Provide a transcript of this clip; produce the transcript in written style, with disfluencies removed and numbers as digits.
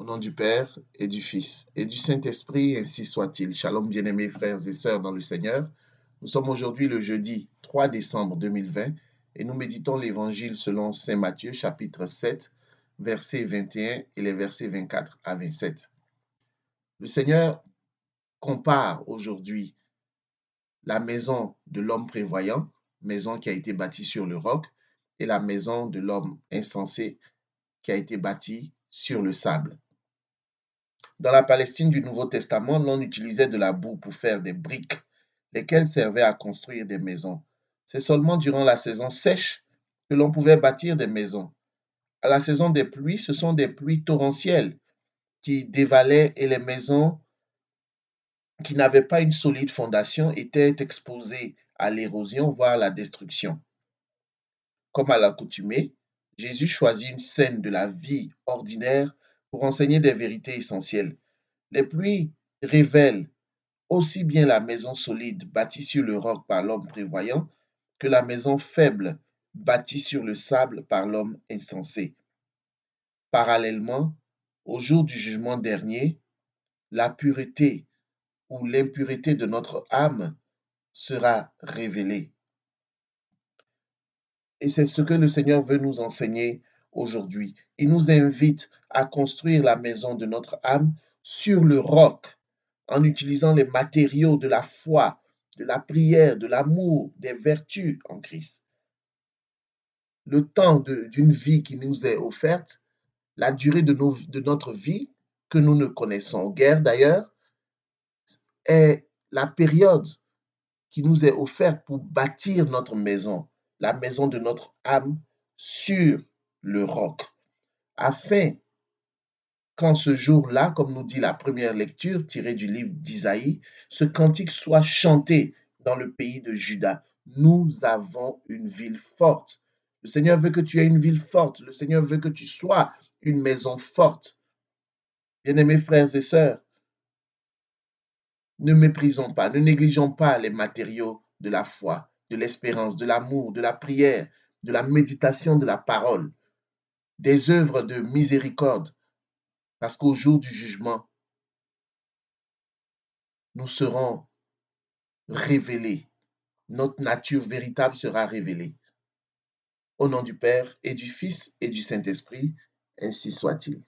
Au nom du Père et du Fils et du Saint-Esprit, ainsi soit-il. Shalom, bien-aimés frères et sœurs dans le Seigneur. Nous sommes aujourd'hui le jeudi 3 décembre 2020 et nous méditons l'Évangile selon Saint Matthieu, chapitre 7, versets 21 et les versets 24 à 27. Le Seigneur compare aujourd'hui la maison de l'homme prévoyant, maison qui a été bâtie sur le roc, et la maison de l'homme insensé qui a été bâtie sur le sable. Dans la Palestine du Nouveau Testament, l'on utilisait de la boue pour faire des briques, lesquelles servaient à construire des maisons. C'est seulement durant la saison sèche que l'on pouvait bâtir des maisons. À la saison des pluies, ce sont des pluies torrentielles qui dévalaient et les maisons qui n'avaient pas une solide fondation étaient exposées à l'érosion, voire la destruction. Comme à l'accoutumée, Jésus choisit une scène de la vie ordinaire pour enseigner des vérités essentielles. Les pluies révèlent aussi bien la maison solide bâtie sur le roc par l'homme prévoyant que la maison faible bâtie sur le sable par l'homme insensé. Parallèlement, au jour du jugement dernier, la pureté ou l'impureté de notre âme sera révélée. Et c'est ce que le Seigneur veut nous enseigner aujourd'hui. Il nous invite à construire la maison de notre âme sur le roc, en utilisant les matériaux de la foi, de la prière, de l'amour, des vertus en Christ. Le temps d'une vie qui nous est offerte, la durée de notre vie que nous ne connaissons guère d'ailleurs, est la période qui nous est offerte pour bâtir notre maison, la maison de notre âme sur le roc, afin qu'en ce jour-là, comme nous dit la première lecture tirée du livre d'Isaïe, ce cantique soit chanté dans le pays de Juda. Nous avons une ville forte. Le Seigneur veut que tu aies une ville forte. Le Seigneur veut que tu sois une maison forte. Bien-aimés frères et sœurs, ne méprisons pas, ne négligeons pas les matériaux de la foi, de l'espérance, de l'amour, de la prière, de la méditation de la parole, des œuvres de miséricorde, parce qu'au jour du jugement, nous serons révélés. Notre nature véritable sera révélée. Au nom du Père et du Fils et du Saint-Esprit, ainsi soit-il.